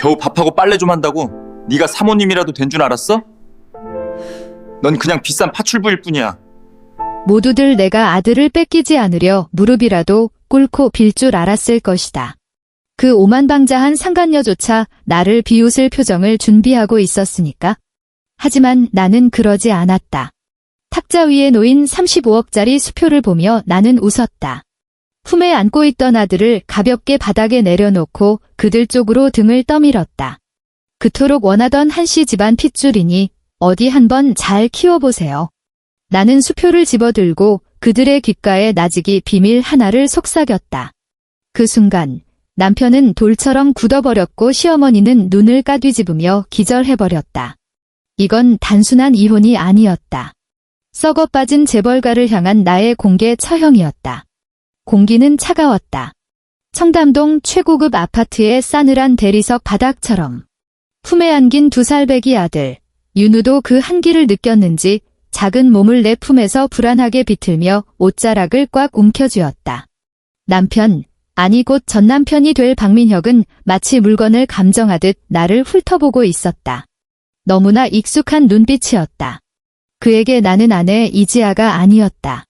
겨우 밥하고 빨래 좀 한다고 네가 사모님이라도 된 줄 알았어? 넌 그냥 비싼 파출부일 뿐이야. 모두들 내가 아들을 뺏기지 않으려 무릎이라도 꿇고 빌 줄 알았을 것이다. 그 오만방자한 상간녀조차 나를 비웃을 표정을 준비하고 있었으니까. 하지만 나는 그러지 않았다. 탁자 위에 놓인 35억짜리 수표를 보며 나는 웃었다. 품에 안고 있던 아들을 가볍게 바닥에 내려놓고 그들 쪽으로 등을 떠밀었다. 그토록 원하던 한씨 집안 핏줄이니 어디 한번 잘 키워보세요. 나는 수표를 집어들고 그들의 귓가에 나직이 비밀 하나를 속삭였다. 그 순간 남편은 돌처럼 굳어버렸고 시어머니는 눈을 까뒤집으며 기절해버렸다. 이건 단순한 이혼이 아니었다. 썩어 빠진 재벌가를 향한 나의 공개 처형이었다. 공기는 차가웠다. 청담동 최고급 아파트의 싸늘한 대리석 바닥처럼. 품에 안긴 2살배기 아들, 윤우도 그 한기를 느꼈는지 작은 몸을 내 품에서 불안하게 비틀며 옷자락을 꽉 움켜쥐었다. 남편, 아니 곧 전남편이 될 박민혁은 마치 물건을 감정하듯 나를 훑어보고 있었다. 너무나 익숙한 눈빛이었다. 그에게 나는 아내 이지아가 아니었다.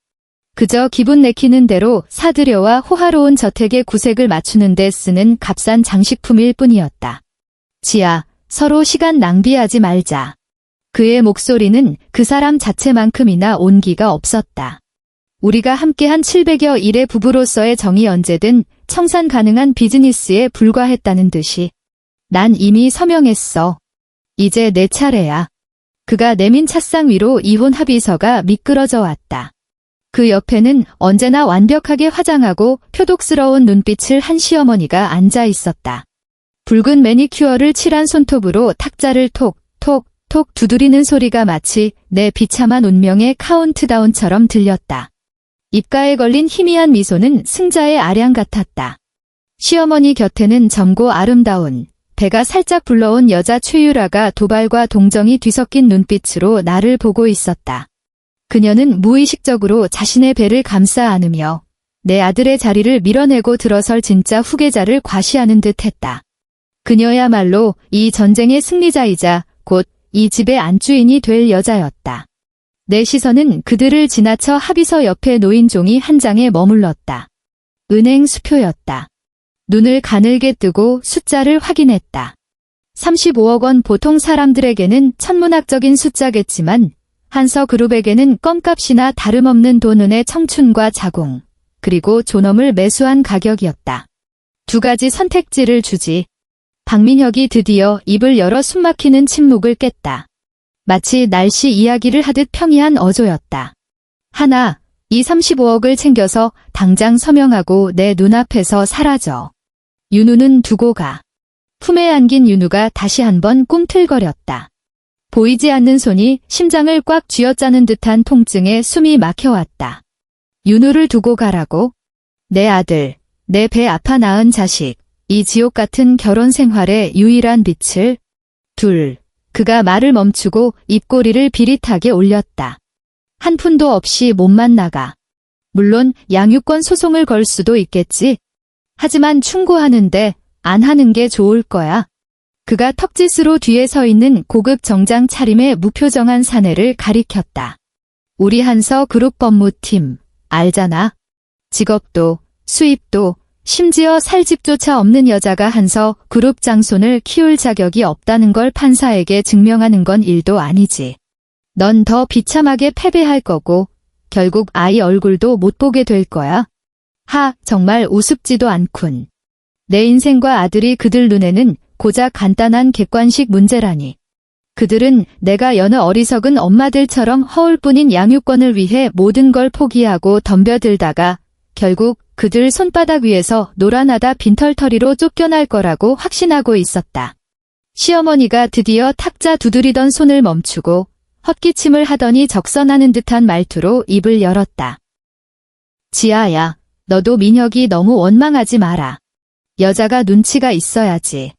그저 기분 내키는 대로 사들여와 호화로운 저택의 구색을 맞추는 데 쓰는 값싼 장식품일 뿐이었다. 지아, 서로 시간 낭비하지 말자. 그의 목소리는 그 사람 자체만큼이나 온기가 없었다. 우리가 함께한 700여 일의 부부로서의 정이 언제든 청산 가능한 비즈니스에 불과했다는 듯이. 난 이미 서명했어. 이제 내 차례야. 그가 내민 찻상 위로 이혼 합의서가 미끄러져 왔다. 그 옆에는 언제나 완벽하게 화장하고 표독스러운 눈빛을 한 시어머니가 앉아 있었다. 붉은 매니큐어를 칠한 손톱으로 탁자를 톡, 톡, 톡 두드리는 소리가 마치 내 비참한 운명의 카운트다운처럼 들렸다. 입가에 걸린 희미한 미소는 승자의 아량 같았다. 시어머니 곁에는 젊고 아름다운, 배가 살짝 불러온 여자 최유라가 도발과 동정이 뒤섞인 눈빛으로 나를 보고 있었다. 그녀는 무의식적으로 자신의 배를 감싸 안으며 내 아들의 자리를 밀어내고 들어설 진짜 후계자를 과시하는 듯했다. 그녀야말로 이 전쟁의 승리자이자 곧 이 집의 안주인이 될 여자였다. 내 시선은 그들을 지나쳐 합의서 옆에 놓인 종이 한 장에 머물렀다. 은행 수표였다. 눈을 가늘게 뜨고 숫자를 확인했다. 35억 원 보통 사람들에게는 천문학적인 숫자겠지만 한서그룹에게는 껌값이나 다름없는 돈은의 청춘과 자궁, 그리고 존엄을 매수한 가격이었다. 2가지 선택지를 주지. 박민혁이 드디어 입을 열어 숨막히는 침묵을 깼다. 마치 날씨 이야기를 하듯 평이한 어조였다. 하나, 이 35억을 챙겨서 당장 서명하고 내 눈앞에서 사라져. 윤우는 두고 가. 품에 안긴 윤우가 다시 한번 꿈틀거렸다. 보이지 않는 손이 심장을 꽉 쥐어짜는 듯한 통증에 숨이 막혀왔다. 윤우를 두고 가라고? 내 아들, 내 배 아파 낳은 자식, 이 지옥 같은 결혼 생활의 유일한 빛을? 그가 말을 멈추고 입꼬리를 비릿하게 올렸다. 한 푼도 없이 몸만 나가. 물론 양육권 소송을 걸 수도 있겠지. 하지만 충고하는데 안 하는 게 좋을 거야. 그가 턱짓으로 뒤에 서 있는 고급 정장 차림의 무표정한 사내를 가리켰다. 우리 한서 그룹 법무팀, 알잖아. 직업도, 수입도, 심지어 살 집조차 없는 여자가 한서 그룹 장손을 키울 자격이 없다는 걸 판사에게 증명하는 건 일도 아니지. 넌 더 비참하게 패배할 거고 결국 아이 얼굴도 못 보게 될 거야. 정말 우습지도 않군. 내 인생과 아들이 그들 눈에는 고작 간단한 객관식 문제라니. 그들은 내가 여느 어리석은 엄마들처럼 허울뿐인 양육권을 위해 모든 걸 포기하고 덤벼들다가 결국 그들 손바닥 위에서 노란하다 빈털터리로 쫓겨날 거라고 확신하고 있었다. 시어머니가 드디어 탁자 두드리던 손을 멈추고 헛기침을 하더니 적선하는 듯한 말투로 입을 열었다. 지아야, 너도 민혁이 너무 원망하지 마라. 여자가 눈치가 있어야지.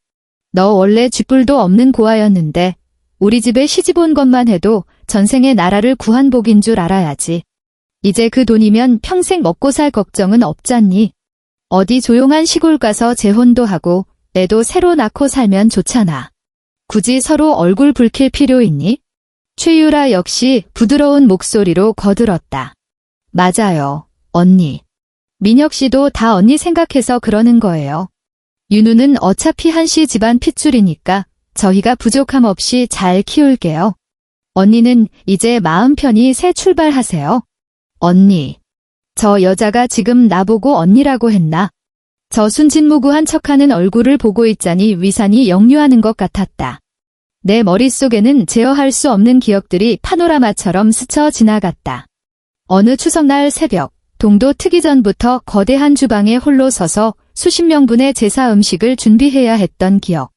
너 원래 쥐뿔도 없는 고아였는데 우리 집에 시집 온 것만 해도 전생에 나라를 구한 복인 줄 알아야지. 이제 그 돈이면 평생 먹고 살 걱정은 없잖니. 어디 조용한 시골 가서 재혼도 하고 애도 새로 낳고 살면 좋잖아. 굳이 서로 얼굴 붉힐 필요 있니? 최유라 역시 부드러운 목소리로 거들었다. 맞아요, 언니. 민혁 씨도 다 언니 생각해서 그러는 거예요. 윤우는 어차피 한씨 집안 핏줄이니까 저희가 부족함 없이 잘 키울게요. 언니는 이제 마음 편히 새 출발하세요. 언니. 저 여자가 지금 나보고 언니라고 했나? 저 순진무구한 척하는 얼굴을 보고 있자니 위산이 역류하는 것 같았다. 내 머릿속에는 제어할 수 없는 기억들이 파노라마처럼 스쳐 지나갔다. 어느 추석날 새벽, 동도 트기 전부터 거대한 주방에 홀로 서서 수십 명분의 제사 음식을 준비해야 했던 기억.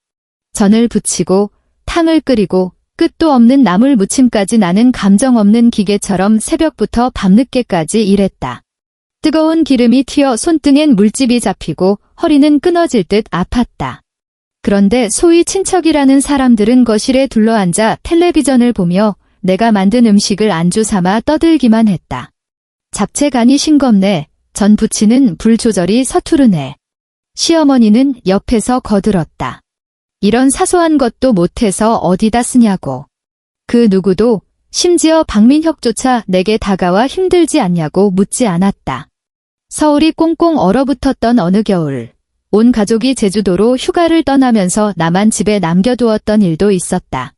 전을 부치고 탕을 끓이고 끝도 없는 나물 무침까지 나는 감정 없는 기계처럼 새벽부터 밤늦게까지 일했다. 뜨거운 기름이 튀어 손등엔 물집이 잡히고 허리는 끊어질 듯 아팠다. 그런데 소위 친척이라는 사람들은 거실에 둘러앉아 텔레비전을 보며 내가 만든 음식을 안주 삼아 떠들기만 했다. 잡채 간이 싱겁네. 전 부치는 불 조절이 서투르네. 시어머니는 옆에서 거들었다. 이런 사소한 것도 못해서 어디다 쓰냐고. 그 누구도 심지어 박민혁조차 내게 다가와 힘들지 않냐고 묻지 않았다. 서울이 꽁꽁 얼어붙었던 어느 겨울, 온 가족이 제주도로 휴가를 떠나면서 나만 집에 남겨두었던 일도 있었다.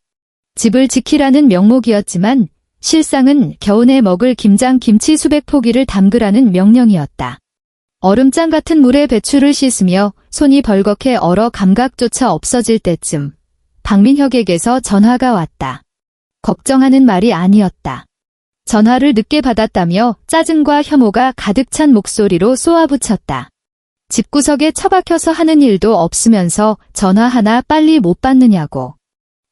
집을 지키라는 명목이었지만 실상은 겨우내 먹을 김장 김치 수백 포기를 담그라는 명령이었다. 얼음장 같은 물에 배추를 씻으며 손이 벌겋게 얼어 감각조차 없어질 때쯤 박민혁에게서 전화가 왔다. 걱정하는 말이 아니었다. 전화를 늦게 받았다며 짜증과 혐오가 가득 찬 목소리로 쏘아붙였다. 집구석에 처박혀서 하는 일도 없으면서 전화 하나 빨리 못 받느냐고.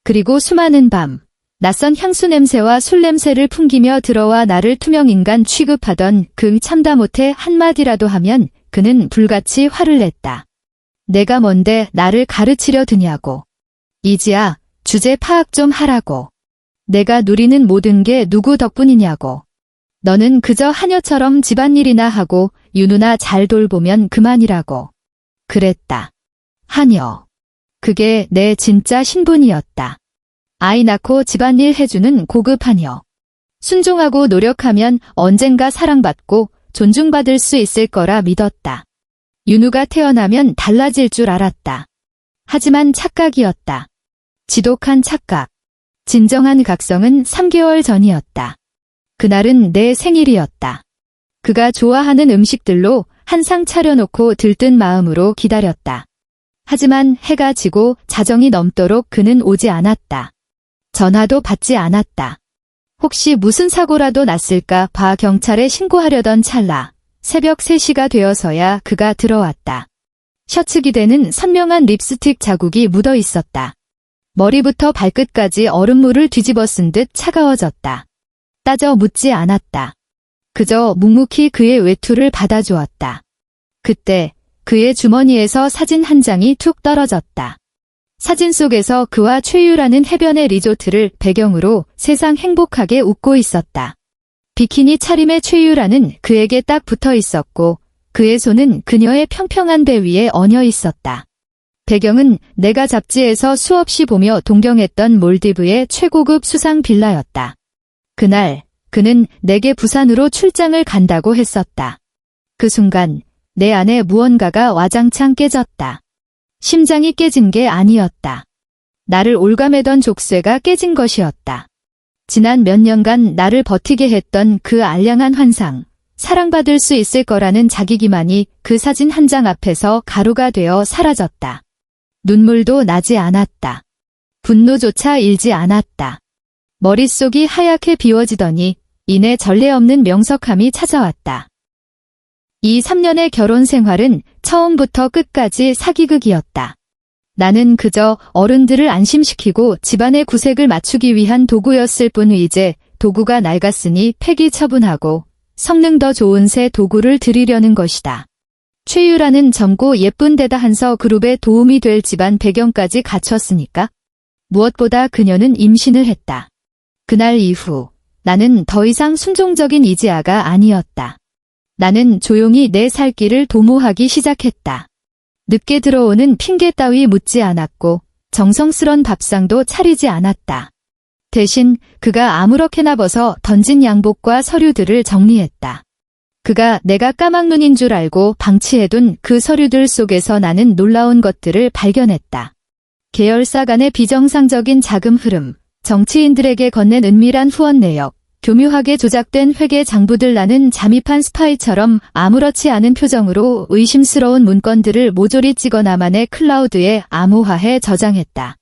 그리고 수많은 밤, 낯선 향수 냄새와 술 냄새를 풍기며 들어와 나를 투명인간 취급하던 그 참다 못해 한마디라도 하면 그는 불같이 화를 냈다. 내가 뭔데 나를 가르치려 드냐고. 이지야, 주제 파악 좀 하라고. 내가 누리는 모든 게 누구 덕분이냐고. 너는 그저 하녀처럼 집안일이나 하고 윤우나 잘 돌보면 그만이라고. 그랬다. 하녀. 그게 내 진짜 신분이었다. 아이 낳고 집안일 해주는 고급 하녀. 순종하고 노력하면 언젠가 사랑받고 존중받을 수 있을 거라 믿었다. 윤우가 태어나면 달라질 줄 알았다. 하지만 착각이었다. 지독한 착각. 진정한 각성은 3개월 전이었다. 그날은 내 생일이었다. 그가 좋아하는 음식들로 한 상 차려놓고 들뜬 마음으로 기다렸다. 하지만 해가 지고 자정이 넘도록 그는 오지 않았다. 전화도 받지 않았다. 혹시 무슨 사고라도 났을까 봐 경찰에 신고하려던 찰나 새벽 3시가 되어서야 그가 들어왔다. 셔츠 기대는 선명한 립스틱 자국이 묻어 있었다. 머리부터 발끝까지 얼음물을 뒤집어 쓴 듯 차가워졌다. 따져 묻지 않았다. 그저 묵묵히 그의 외투를 받아주었다. 그때 그의 주머니에서 사진 한 장이 툭 떨어졌다. 사진 속에서 그와 최유라는 해변의 리조트를 배경으로 세상 행복하게 웃고 있었다. 비키니 차림의 최유라는 그에게 딱 붙어 있었고 그의 손은 그녀의 평평한 배 위에 얹어 있었다. 배경은 내가 잡지에서 수없이 보며 동경했던 몰디브의 최고급 수상 빌라였다. 그날 그는 내게 부산으로 출장을 간다고 했었다. 그 순간 내 안에 무언가가 와장창 깨졌다. 심장이 깨진 게 아니었다. 나를 올가매던 족쇄가 깨진 것이었다. 지난 몇 년간 나를 버티게 했던 그 알량한 환상, 사랑받을 수 있을 거라는 자기기만이 그 사진 한 장 앞에서 가루가 되어 사라졌다. 눈물도 나지 않았다. 분노조차 일지 않았다. 머릿속이 하얗게 비워지더니 이내 전례 없는 명석함이 찾아왔다. 이 3년의 결혼 생활은 처음부터 끝까지 사기극이었다. 나는 그저 어른들을 안심시키고 집안의 구색을 맞추기 위한 도구였을 뿐 이제 도구가 낡았으니 폐기 처분하고 성능 더 좋은 새 도구를 들이려는 것이다. 최유라는 젊고 예쁜 데다 한서 그룹에 도움이 될 집안 배경까지 갖췄으니까. 무엇보다 그녀는 임신을 했다. 그날 이후 나는 더 이상 순종적인 이지아가 아니었다. 나는 조용히 내 살 길을 도모하기 시작했다. 늦게 들어오는 핑계 따위 묻지 않았고 정성스런 밥상도 차리지 않았다. 대신 그가 아무렇게나 벗어 던진 양복과 서류들을 정리했다. 그가 내가 까막눈인 줄 알고 방치해둔 그 서류들 속에서 나는 놀라운 것들을 발견했다. 계열사 간의 비정상적인 자금 흐름, 정치인들에게 건넨 은밀한 후원 내역, 교묘하게 조작된 회계 장부들. 나는 잠입한 스파이처럼 아무렇지 않은 표정으로 의심스러운 문건들을 모조리 찍어 나만의 클라우드에 암호화해 저장했다.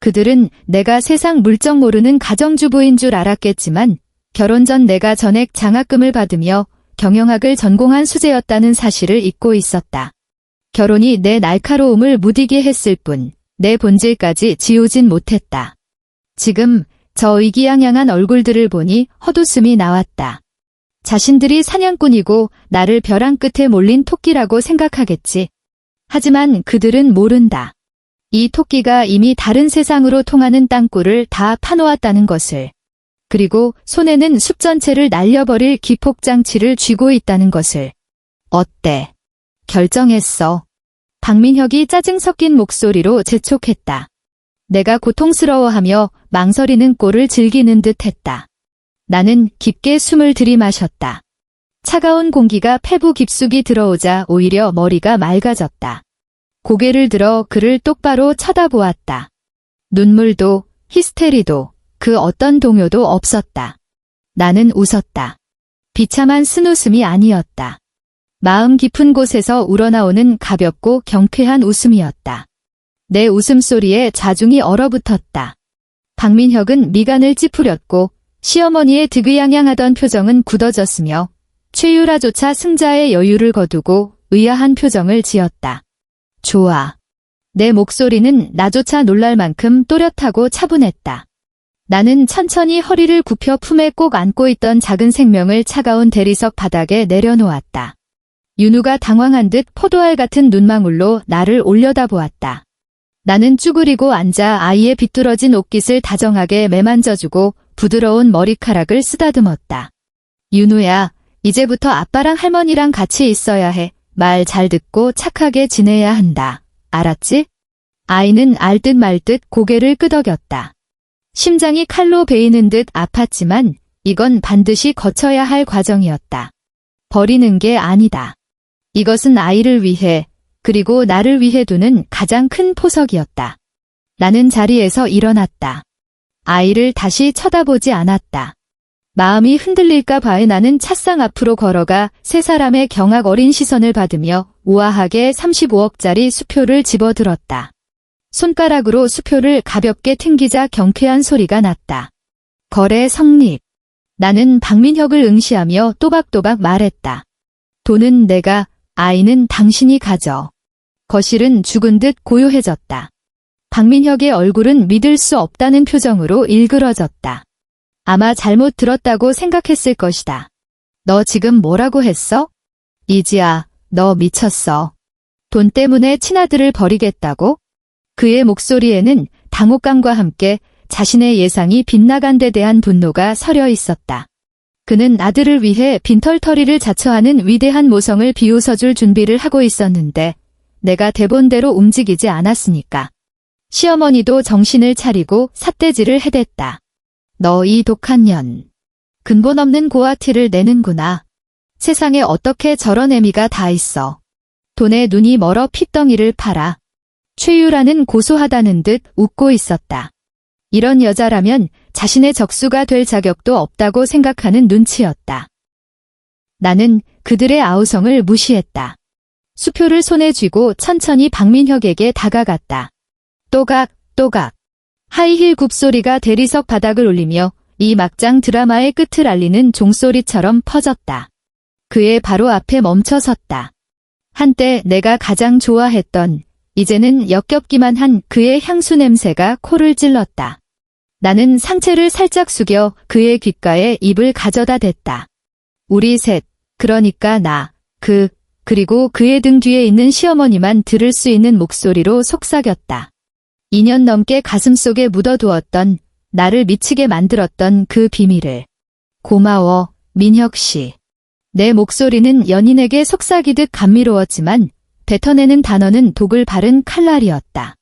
그들은 내가 세상 물정 모르는 가정주부인 줄 알았겠지만 결혼 전 내가 전액 장학금을 받으며 경영학을 전공한 수재였다는 사실을 잊고 있었다. 결혼이 내 날카로움을 무디게 했을 뿐 내 본질까지 지우진 못했다. 지금 저 의기양양한 얼굴들을 보니 헛웃음이 나왔다. 자신들이 사냥꾼이고 나를 벼랑 끝에 몰린 토끼라고 생각하겠지. 하지만 그들은 모른다. 이 토끼가 이미 다른 세상으로 통하는 땅굴을 다 파놓았다는 것을. 그리고 손에는 숲 전체를 날려버릴 기폭장치를 쥐고 있다는 것을. 어때? 결정했어. 박민혁이 짜증 섞인 목소리로 재촉했다. 내가 고통스러워하며 망설이는 꼴을 즐기는 듯 했다. 나는 깊게 숨을 들이마셨다. 차가운 공기가 폐부 깊숙이 들어오자 오히려 머리가 맑아졌다. 고개를 들어 그를 똑바로 쳐다보았다. 눈물도 히스테리도 그 어떤 동요도 없었다. 나는 웃었다. 비참한 쓴웃음이 아니었다. 마음 깊은 곳에서 우러나오는 가볍고 경쾌한 웃음이었다. 내 웃음소리에 자중이 얼어붙었다. 박민혁은 미간을 찌푸렸고 시어머니의 득의양양하던 표정은 굳어졌으며 최유라조차 승자의 여유를 거두고 의아한 표정을 지었다. 좋아. 내 목소리는 나조차 놀랄 만큼 또렷하고 차분했다. 나는 천천히 허리를 굽혀 품에 꼭 안고 있던 작은 생명을 차가운 대리석 바닥에 내려놓았다. 윤우가 당황한 듯 포도알 같은 눈망울로 나를 올려다보았다. 나는 쭈그리고 앉아 아이의 비뚤어진 옷깃을 다정하게 매만져주고 부드러운 머리카락을 쓰다듬었다. 윤우야, 이제부터 아빠랑 할머니랑 같이 있어야 해. 말 잘 듣고 착하게 지내야 한다. 알았지? 아이는 알듯 말듯 고개를 끄덕였다. 심장이 칼로 베이는 듯 아팠지만 이건 반드시 거쳐야 할 과정이었다. 버리는 게 아니다. 이것은 아이를 위해 그리고 나를 위해 두는 가장 큰 포석이었다. 나는 자리에서 일어났다. 아이를 다시 쳐다보지 않았다. 마음이 흔들릴까 봐에 나는 차상 앞으로 걸어가 세 사람의 경악 어린 시선을 받으며 우아하게 35억짜리 수표를 집어들었다. 손가락으로 수표를 가볍게 튕기자 경쾌한 소리가 났다. 거래 성립. 나는 박민혁을 응시하며 또박또박 말했다. 돈은 내가, 아이는 당신이 가져. 거실은 죽은 듯 고요해졌다. 박민혁의 얼굴은 믿을 수 없다는 표정으로 일그러졌다. 아마 잘못 들었다고 생각했을 것이다. 너 지금 뭐라고 했어? 이지야, 너 미쳤어. 돈 때문에 친아들을 버리겠다고? 그의 목소리에는 당혹감과 함께 자신의 예상이 빗나간 데 대한 분노가 서려 있었다. 그는 아들을 위해 빈털터리를 자처하는 위대한 모성을 비웃어줄 준비를 하고 있었는데 내가 대본대로 움직이지 않았으니까. 시어머니도 정신을 차리고 삿대질을 해댔다. 너 이 독한 년. 근본 없는 고아티를 내는구나. 세상에 어떻게 저런 애미가 다 있어. 돈에 눈이 멀어 핏덩이를 팔아. 최유라는 고소하다는 듯 웃고 있었다. 이런 여자라면 자신의 적수가 될 자격도 없다고 생각하는 눈치였다. 나는 그들의 아우성을 무시했다. 수표를 손에 쥐고 천천히 박민혁에게 다가갔다. 또각, 또각. 하이힐 굽소리가 대리석 바닥을 울리며 이 막장 드라마의 끝을 알리는 종소리처럼 퍼졌다. 그의 바로 앞에 멈춰섰다. 한때 내가 가장 좋아했던, 이제는 역겹기만 한 그의 향수 냄새가 코를 찔렀다. 나는 상체를 살짝 숙여 그의 귓가에 입을 가져다 댔다. 우리 셋, 그러니까 나, 그리고 그의 등 뒤에 있는 시어머니만 들을 수 있는 목소리로 속삭였다. 2년 넘게 가슴속에 묻어두었던, 나를 미치게 만들었던 그 비밀을. 고마워, 민혁 씨. 내 목소리는 연인에게 속삭이듯 감미로웠지만 뱉어내는 단어는 독을 바른 칼날이었다.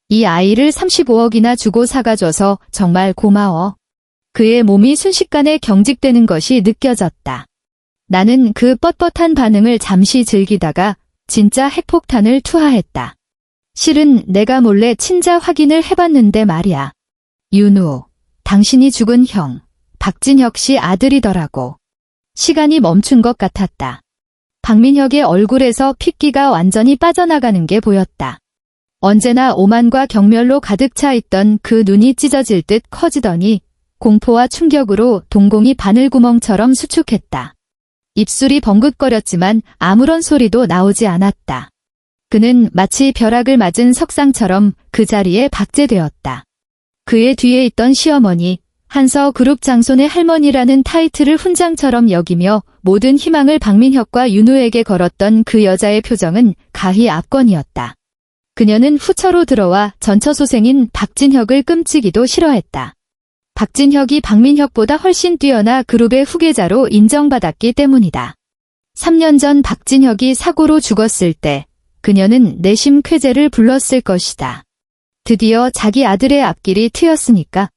이 아이를 35억이나 주고 사가줘서 정말 고마워. 그의 몸이 순식간에 경직되는 것이 느껴졌다. 나는 그 뻣뻣한 반응을 잠시 즐기다가 진짜 핵폭탄을 투하했다. 실은 내가 몰래 친자 확인을 해봤는데 말이야. 윤우, 당신이 죽은 형, 박진혁 씨 아들이더라고. 시간이 멈춘 것 같았다. 박민혁의 얼굴에서 핏기가 완전히 빠져나가는 게 보였다. 언제나 오만과 경멸로 가득 차 있던 그 눈이 찢어질 듯 커지더니 공포와 충격으로 동공이 바늘구멍처럼 수축했다. 입술이 벙긋거렸지만 아무런 소리도 나오지 않았다. 그는 마치 벼락을 맞은 석상처럼 그 자리에 박제되었다. 그의 뒤에 있던 시어머니, 한서 그룹 장손의 할머니라는 타이틀을 훈장처럼 여기며 모든 희망을 박민혁과 윤우에게 걸었던 그 여자의 표정은 가히 압권이었다. 그녀는 후처로 들어와 전처소생인 박진혁을 끔찍이도 싫어했다. 박진혁이 박민혁보다 훨씬 뛰어나 그룹의 후계자로 인정받았기 때문이다. 3년 전 박진혁이 사고로 죽었을 때 그녀는 내심 쾌재를 불렀을 것이다. 드디어 자기 아들의 앞길이 트였으니까.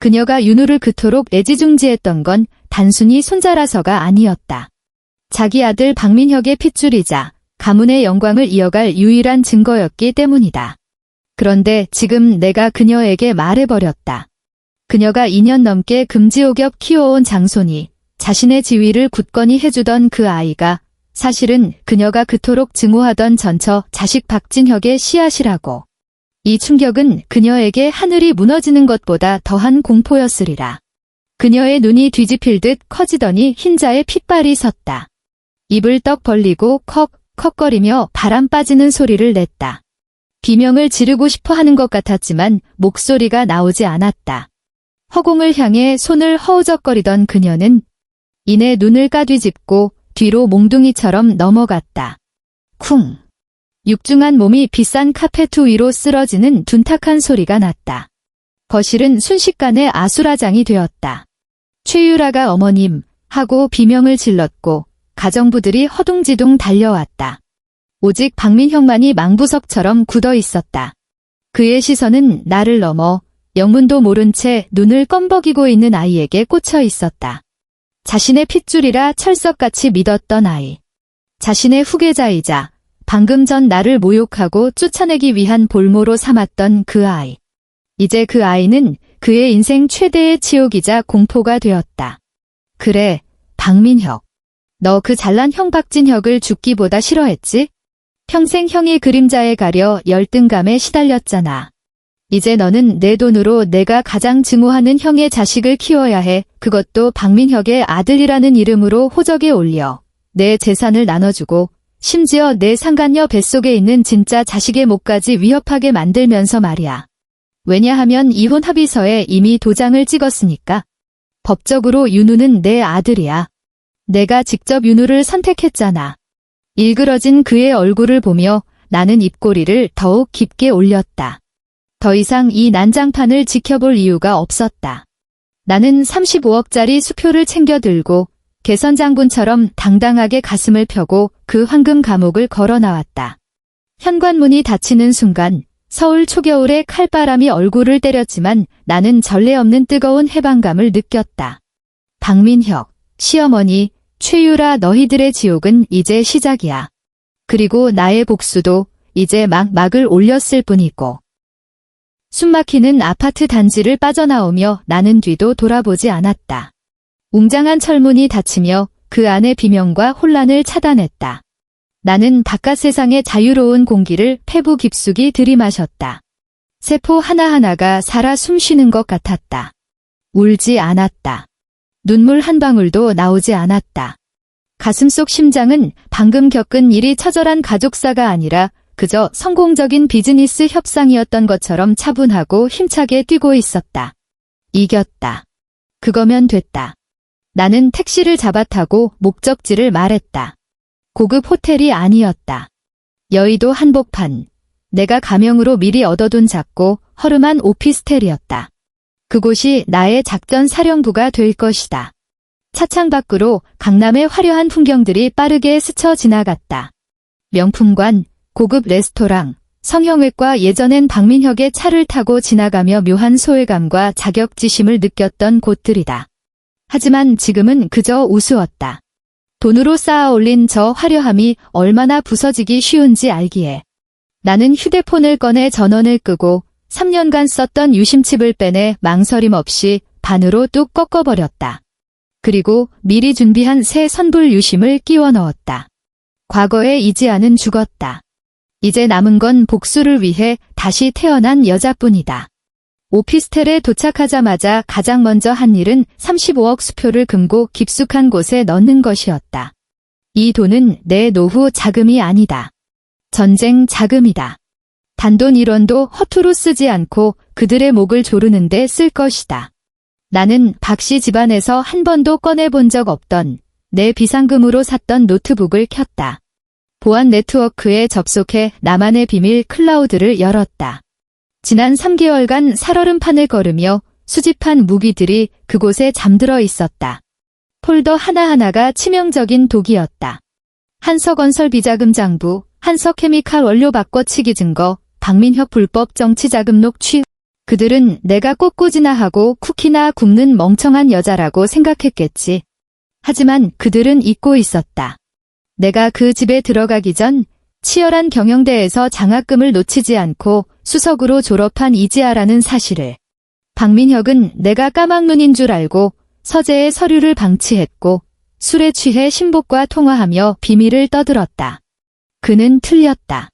그녀가 윤우를 그토록 애지중지했던 건 단순히 손자라서가 아니었다. 자기 아들 박민혁의 핏줄이자 가문의 영광을 이어갈 유일한 증거였기 때문이다. 그런데 지금 내가 그녀에게 말해버렸다. 그녀가 2년 넘게 금지옥엽 키워온 장손이 자신의 지위를 굳건히 해주던 그 아이가 사실은 그녀가 그토록 증오하던 전처 자식 박진혁의 씨앗이라고. 이 충격은 그녀에게 하늘이 무너지는 것보다 더한 공포였으리라. 그녀의 눈이 뒤집힐 듯 커지더니 흰자에 핏발이 섰다. 입을 떡 벌리고 컥컥거리며 바람 빠지는 소리를 냈다. 비명을 지르고 싶어 하는 것 같았지만 목소리가 나오지 않았다. 허공을 향해 손을 허우적거리던 그녀는 이내 눈을 까뒤집고 뒤로 몽둥이처럼 넘어갔다. 쿵! 육중한 몸이 비싼 카페트 위로 쓰러지는 둔탁한 소리가 났다. 거실은 순식간에 아수라장이 되었다. 최유라가 어머님 하고 비명을 질렀고 가정부들이 허둥지둥 달려왔다. 오직 박민혁만이 망부석처럼 굳어 있었다. 그의 시선은 나를 넘어 영문도 모른 채 눈을 껌벅이고 있는 아이에게 꽂혀 있었다. 자신의 핏줄이라 철석같이 믿었던 아이. 자신의 후계자이자 방금 전 나를 모욕하고 쫓아내기 위한 볼모로 삼았던 그 아이. 이제 그 아이는 그의 인생 최대의 치욕이자 공포가 되었다. 그래, 박민혁. 너 그 잘난 형 박진혁을 죽기보다 싫어했지? 평생 형의 그림자에 가려 열등감에 시달렸잖아. 이제 너는 내 돈으로 내가 가장 증오하는 형의 자식을 키워야 해. 그것도 박민혁의 아들이라는 이름으로 호적에 올려. 내 재산을 나눠주고 심지어 내 상간녀 뱃속에 있는 진짜 자식의 목까지 위협하게 만들면서 말이야. 왜냐하면 이혼 합의서에 이미 도장을 찍었으니까. 법적으로 윤우는 내 아들이야. 내가 직접 윤우를 선택했잖아. 일그러진 그의 얼굴을 보며 나는 입꼬리를 더욱 깊게 올렸다. 더 이상 이 난장판을 지켜볼 이유가 없었다. 나는 35억짜리 수표를 챙겨 들고 개선 장군처럼 당당하게 가슴을 펴고 그 황금 감옥을 걸어 나왔다. 현관문이 닫히는 순간 서울 초겨울의 칼바람이 얼굴을 때렸지만 나는 전례 없는 뜨거운 해방감을 느꼈다. 박민혁, 시어머니, 최유라 너희들의 지옥은 이제 시작이야. 그리고 나의 복수도 이제 막을 올렸을 뿐이고. 숨막히는 아파트 단지를 빠져나오며 나는 뒤도 돌아보지 않았다. 웅장한 철문이 닫히며 그 안의 비명과 혼란을 차단했다. 나는 바깥 세상의 자유로운 공기를 폐부 깊숙이 들이마셨다. 세포 하나하나가 살아 숨쉬는 것 같았다. 울지 않았다. 눈물 한 방울도 나오지 않았다. 가슴속 심장은 방금 겪은 일이 처절한 가족사가 아니라 그저 성공적인 비즈니스 협상이었던 것처럼 차분하고 힘차게 뛰고 있었다. 이겼다. 그거면 됐다. 나는 택시를 잡아타고 목적지를 말했다. 고급 호텔이 아니었다. 여의도 한복판. 내가 가명으로 미리 얻어둔 작고 허름한 오피스텔이었다. 그곳이 나의 작전 사령부가 될 것이다. 차창 밖으로 강남의 화려한 풍경들이 빠르게 스쳐 지나갔다. 명품관, 고급 레스토랑, 성형외과. 예전엔 박민혁의 차를 타고 지나가며 묘한 소외감과 자격지심을 느꼈던 곳들이다. 하지만 지금은 그저 우스웠다. 돈으로 쌓아 올린 저 화려함이 얼마나 부서지기 쉬운지 알기에. 나는 휴대폰을 꺼내 전원을 끄고 3년간 썼던 유심칩을 빼내 망설임 없이 반으로 뚝 꺾어버렸다. 그리고 미리 준비한 새 선불 유심을 끼워 넣었다. 과거의 이지아는 죽었다. 이제 남은 건 복수를 위해 다시 태어난 여자뿐이다. 오피스텔에 도착하자마자 가장 먼저 한 일은 35억 수표를 금고 깊숙한 곳에 넣는 것이었다. 이 돈은 내 노후 자금이 아니다. 전쟁 자금이다. 단돈 1원도 허투루 쓰지 않고 그들의 목을 조르는 데 쓸 것이다. 나는 박씨 집안에서 한 번도 꺼내본 적 없던 내 비상금으로 샀던 노트북을 켰다. 보안 네트워크에 접속해 나만의 비밀 클라우드를 열었다. 지난 3개월간 살얼음판을 걸으며 수집한 무기들이 그곳에 잠들어 있었다. 폴더 하나하나가 치명적인 독이었다. 한석건설 비자금 장부, 한석케미칼 원료 바꿔치기 증거, 박민혁 불법 정치자금 녹취. 그들은 내가 꽃꽂이나 하고 쿠키나 굽는 멍청한 여자라고 생각했겠지. 하지만 그들은 잊고 있었다. 내가 그 집에 들어가기 전 치열한 경영대에서 장학금을 놓치지 않고 수석으로 졸업한 이지아라는 사실을. 박민혁은 내가 까막눈인 줄 알고 서재에 서류를 방치했고 술에 취해 신복과 통화하며 비밀을 떠들었다. 그는 틀렸다.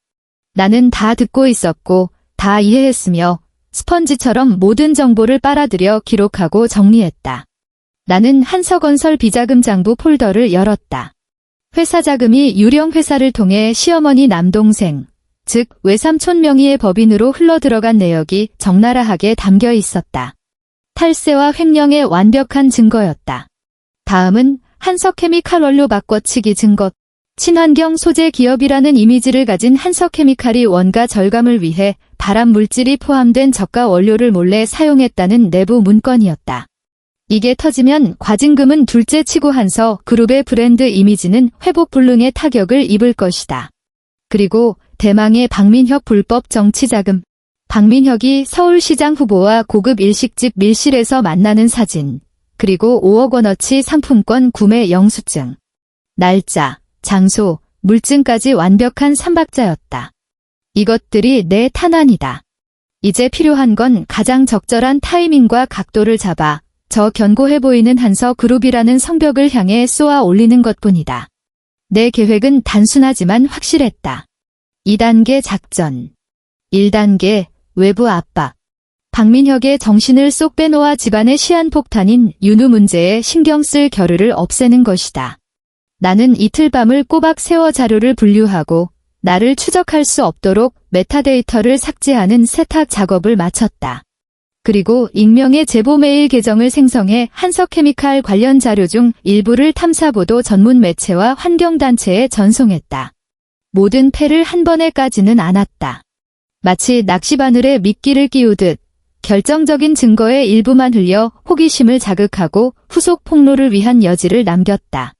나는 다 듣고 있었고 다 이해했으며 스펀지처럼 모든 정보를 빨아들여 기록하고 정리했다. 나는 한석건설 비자금 장부 폴더를 열었다. 회사 자금이 유령 회사를 통해 시어머니 남동생, 즉 외삼촌 명의의 법인으로 흘러들어간 내역이 적나라하게 담겨 있었다. 탈세와 횡령의 완벽한 증거였다. 다음은 한석케미칼 원료 바꿔치기 증거. 친환경 소재 기업이라는 이미지를 가진 한석케미칼이 원가 절감을 위해 발암 물질이 포함된 저가 원료를 몰래 사용했다는 내부 문건이었다. 이게 터지면 과징금은 둘째치고 한석그룹의 브랜드 이미지는 회복 불능의 타격을 입을 것이다. 그리고 대망의 박민혁 불법 정치자금. 박민혁이 서울시장 후보와 고급 일식집 밀실에서 만나는 사진, 그리고 5억 원어치 상품권 구매 영수증. 날짜, 장소, 물증까지 완벽한 삼박자였다. 이것들이 내 탄환이다. 이제 필요한 건 가장 적절한 타이밍과 각도를 잡아 저 견고해 보이는 한석그룹이라는 성벽을 향해 쏘아 올리는 것뿐이다. 내 계획은 단순하지만 확실했다. 2단계 작전. 1단계 외부 압박. 박민혁의 정신을 쏙 빼놓아 집안의 시한폭탄인 윤우 문제에 신경 쓸 겨를을 없애는 것이다. 나는 이틀 밤을 꼬박 세워 자료를 분류하고 나를 추적할 수 없도록 메타데이터를 삭제하는 세탁 작업을 마쳤다. 그리고 익명의 제보 메일 계정을 생성해 한석케미칼 관련 자료 중 일부를 탐사보도 전문 매체와 환경단체에 전송했다. 모든 패를 한 번에 까지는 않았다. 마치 낚시바늘에 미끼를 끼우듯 결정적인 증거의 일부만 흘려 호기심을 자극하고 후속 폭로를 위한 여지를 남겼다.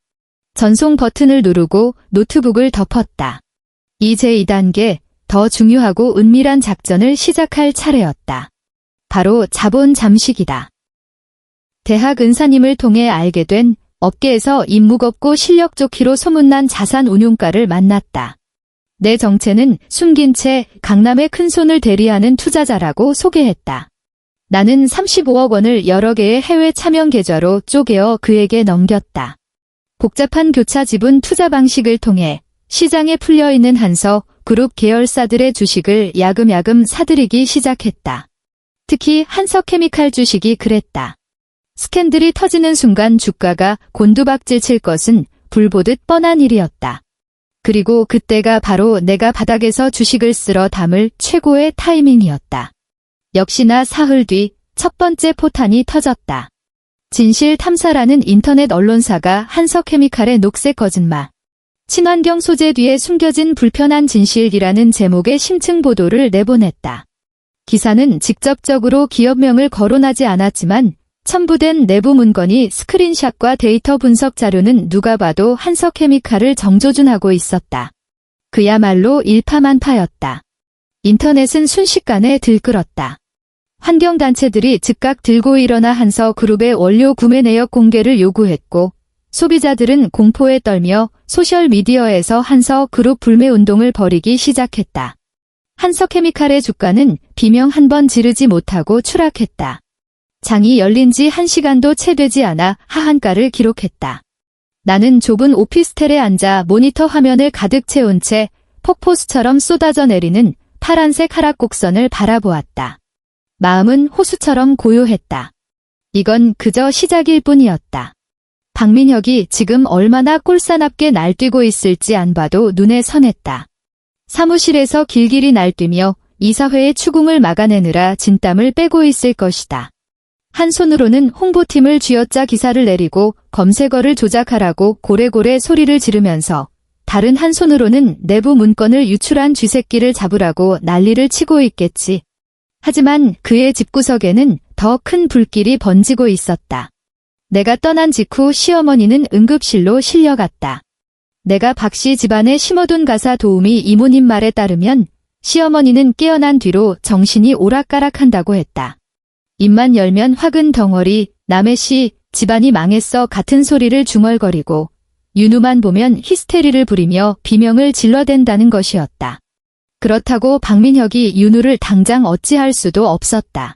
전송 버튼을 누르고 노트북을 덮었다. 이제 2단계, 더 중요하고 은밀한 작전을 시작할 차례였다. 바로 자본 잠식이다. 대학 은사님을 통해 알게 된 업계에서 입무겁고 실력 좋기로 소문난 자산 운용가를 만났다. 내 정체는 숨긴 채 강남의 큰손을 대리하는 투자자라고 소개했다. 나는 35억 원을 여러 개의 해외 차명 계좌로 쪼개어 그에게 넘겼다. 복잡한 교차 지분 투자 방식을 통해 시장에 풀려있는 한석그룹 계열사들의 주식을 야금야금 사들이기 시작했다. 특히 한석케미칼 주식이 그랬다. 스캔들이 터지는 순간 주가가 곤두박질 칠 것은 불보듯 뻔한 일이었다. 그리고 그때가 바로 내가 바닥에서 주식을 쓸어 담을 최고의 타이밍이었다. 역시나 사흘 뒤 첫 번째 포탄이 터졌다. 진실탐사라는 인터넷 언론사가 한석케미칼의 녹색 거짓말, 친환경 소재 뒤에 숨겨진 불편한 진실이라는 제목의 심층 보도를 내보냈다. 기사는 직접적으로 기업명을 거론하지 않았지만 첨부된 내부 문건이 스크린샷과 데이터 분석 자료는 누가 봐도 한석케미칼을 정조준하고 있었다. 그야말로 일파만파였다. 인터넷은 순식간에 들끓었다. 환경단체들이 즉각 들고 일어나 한서 그룹의 원료 구매 내역 공개를 요구했고, 소비자들은 공포에 떨며 소셜미디어에서 한서 그룹 불매 운동을 벌이기 시작했다. 한서케미칼의 주가는 비명 한 번 지르지 못하고 추락했다. 장이 열린 지 1시간도 채 되지 않아 하한가를 기록했다. 나는 좁은 오피스텔에 앉아 모니터 화면을 가득 채운 채 폭포수처럼 쏟아져 내리는 파란색 하락곡선을 바라보았다. 마음은 호수처럼 고요했다. 이건 그저 시작일 뿐이었다. 박민혁이 지금 얼마나 꼴사납게 날뛰고 있을지 안 봐도 눈에 선했다. 사무실에서 길길이 날뛰며 이사회의 추궁을 막아내느라 진땀을 빼고 있을 것이다. 한 손으로는 홍보팀을 쥐어짜 기사를 내리고 검색어를 조작하라고 고래고래 소리를 지르면서 다른 한 손으로는 내부 문건을 유출한 쥐새끼를 잡으라고 난리를 치고 있겠지. 하지만 그의 집구석에는 더 큰 불길이 번지고 있었다. 내가 떠난 직후 시어머니는 응급실로 실려갔다. 내가 박씨 집안에 심어둔 가사 도우미 이모님 말에 따르면 시어머니는 깨어난 뒤로 정신이 오락가락한다고 했다. 입만 열면 화근 덩어리, 남의 씨, 집안이 망했어 같은 소리를 중얼거리고 윤우만 보면 히스테리를 부리며 비명을 질러댄다는 것이었다. 그렇다고 박민혁이 윤우를 당장 어찌할 수도 없었다.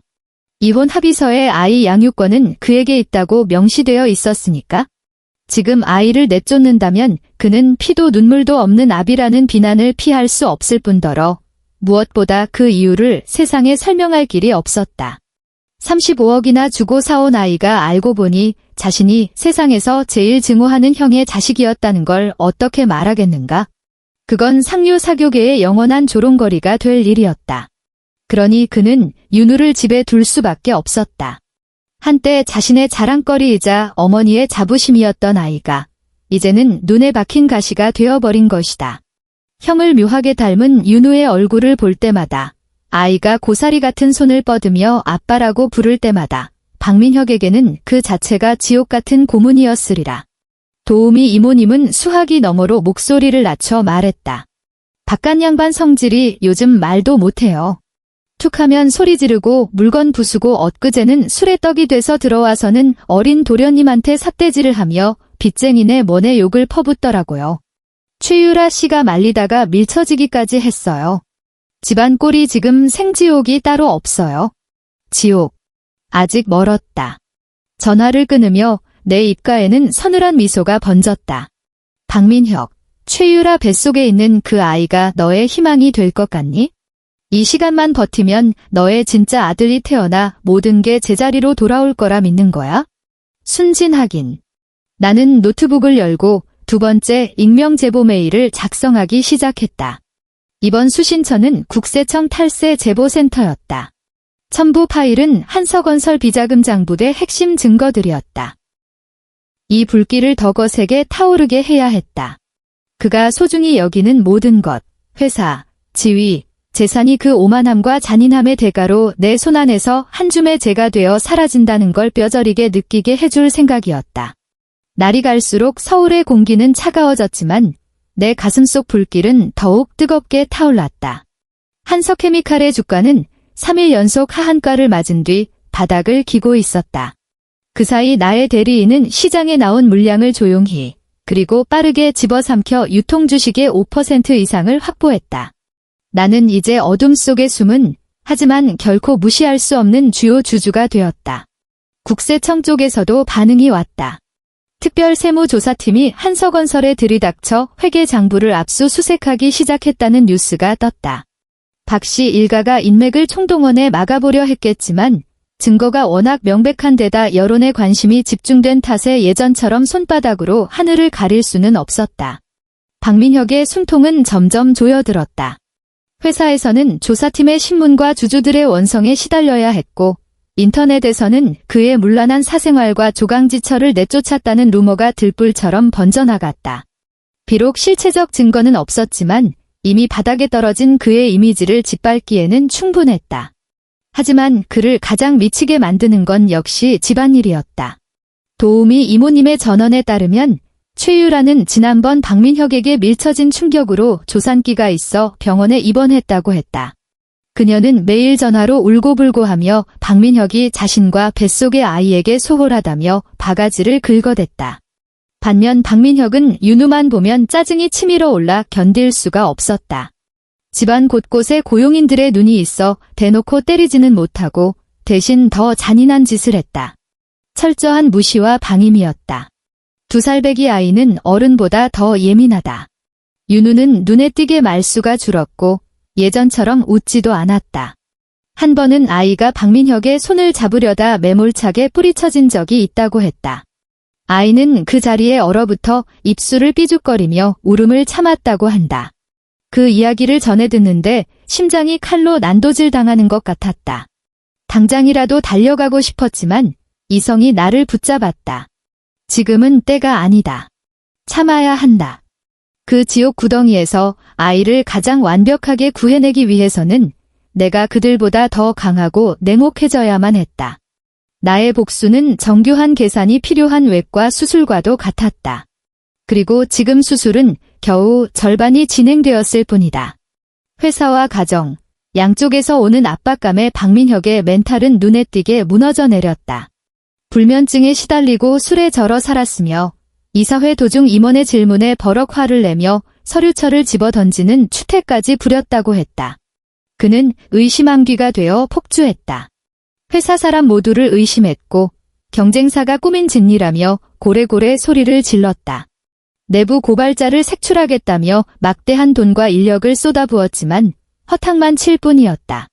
이혼 합의서에 아이 양육권은 그에게 있다고 명시되어 있었으니까. 지금 아이를 내쫓는다면 그는 피도 눈물도 없는 아비라는 비난을 피할 수 없을 뿐더러 무엇보다 그 이유를 세상에 설명할 길이 없었다. 35억이나 주고 사온 아이가 알고 보니 자신이 세상에서 제일 증오하는 형의 자식이었다는 걸 어떻게 말하겠는가? 그건 상류사교계의 영원한 조롱거리가 될 일이었다. 그러니 그는 윤우를 집에 둘 수밖에 없었다. 한때 자신의 자랑거리이자 어머니의 자부심이었던 아이가 이제는 눈에 박힌 가시가 되어버린 것이다. 형을 묘하게 닮은 윤우의 얼굴을 볼 때마다 아이가 고사리 같은 손을 뻗으며 아빠라고 부를 때마다 박민혁에게는 그 자체가 지옥 같은 고문이었으리라. 도우미 이모님은 수화기 너머로 목소리를 낮춰 말했다. 바깥 양반 성질이 요즘 말도 못해요. 툭하면 소리 지르고 물건 부수고 엊그제는 술에 떡이 돼서 들어와서는 어린 도련님한테 삿대질을 하며 빚쟁이네 뭐네 욕을 퍼붓더라고요. 최유라 씨가 말리다가 밀쳐지기까지 했어요. 집안 꼴이 지금 생지옥이 따로 없어요. 지옥. 아직 멀었다. 전화를 끊으며 내 입가에는 서늘한 미소가 번졌다. 박민혁, 최유라 뱃속에 있는 그 아이가 너의 희망이 될 것 같니? 이 시간만 버티면 너의 진짜 아들이 태어나 모든 게 제자리로 돌아올 거라 믿는 거야? 순진하긴. 나는 노트북을 열고 두 번째 익명 제보 메일을 작성하기 시작했다. 이번 수신처는 국세청 탈세 제보센터였다. 첨부 파일은 한서건설 비자금 장부의 핵심 증거들이었다. 이 불길을 더 거세게 타오르게 해야 했다. 그가 소중히 여기는 모든 것, 회사, 지위, 재산이 그 오만함과 잔인함의 대가로 내 손안에서 한 줌의 재가 되어 사라진다는 걸 뼈저리게 느끼게 해줄 생각이었다. 날이 갈수록 서울의 공기는 차가워졌지만 내 가슴속 불길은 더욱 뜨겁게 타올랐다. 한서케미칼의 주가는 3일 연속 하한가를 맞은 뒤 바닥을 기고 있었다. 그 사이 나의 대리인은 시장에 나온 물량을 조용히 그리고 빠르게 집어삼켜 유통주식의 5% 이상을 확보했다. 나는 이제 어둠 속에 숨은 하지만 결코 무시할 수 없는 주요 주주가 되었다. 국세청 쪽에서도 반응이 왔다. 특별세무조사팀이 한서건설에 들이닥쳐 회계장부를 압수수색하기 시작했다는 뉴스가 떴다. 박씨 일가가 인맥을 총동원해 막아보려 했겠지만 증거가 워낙 명백한 데다 여론의 관심이 집중된 탓에 예전처럼 손바닥으로 하늘을 가릴 수는 없었다. 박민혁의 숨통은 점점 조여들었다. 회사에서는 조사팀의 신문과 주주들의 원성에 시달려야 했고 인터넷에서는 그의 문란한 사생활과 조강지처를 내쫓았다는 루머가 들불처럼 번져나갔다. 비록 실체적 증거는 없었지만 이미 바닥에 떨어진 그의 이미지를 짓밟기에는 충분했다. 하지만 그를 가장 미치게 만드는 건 역시 집안일이었다. 도우미 이모님의 전언에 따르면 최유라는 지난번 박민혁에게 밀쳐진 충격으로 조산기가 있어 병원에 입원했다고 했다. 그녀는 매일 전화로 울고불고하며 박민혁이 자신과 뱃속의 아이에게 소홀하다며 바가지를 긁어댔다. 반면 박민혁은 윤우만 보면 짜증이 치밀어 올라 견딜 수가 없었다. 집안 곳곳에 고용인들의 눈이 있어 대놓고 때리지는 못하고 대신 더 잔인한 짓을 했다. 철저한 무시와 방임이었다. 2살배기 아이는 어른보다 더 예민하다. 윤우는 눈에 띄게 말수가 줄었고 예전처럼 웃지도 않았다. 한 번은 아이가 박민혁의 손을 잡으려다 매몰차게 뿌리쳐진 적이 있다고 했다. 아이는 그 자리에 얼어붙어 입술을 삐죽거리며 울음을 참았다고 한다. 그 이야기를 전해 듣는데 심장이 칼로 난도질 당하는 것 같았다. 당장이라도 달려가고 싶었지만 이성이 나를 붙잡았다. 지금은 때가 아니다. 참아야 한다. 그 지옥 구덩이에서 아이를 가장 완벽하게 구해내기 위해서는 내가 그들보다 더 강하고 냉혹해져야만 했다. 나의 복수는 정교한 계산이 필요한 외과 수술과도 같았다. 그리고 지금 수술은 겨우 절반이 진행되었을 뿐이다. 회사와 가정, 양쪽에서 오는 압박감에 박민혁의 멘탈은 눈에 띄게 무너져 내렸다. 불면증에 시달리고 술에 절어 살았으며 이사회 도중 임원의 질문에 버럭 화를 내며 서류철을 집어던지는 추태까지 부렸다고 했다. 그는 의심암귀가 되어 폭주했다. 회사 사람 모두를 의심했고 경쟁사가 꾸민 진리라며 고래고래 소리를 질렀다. 내부 고발자를 색출하겠다며 막대한 돈과 인력을 쏟아부었지만 허탕만 칠 뿐이었다.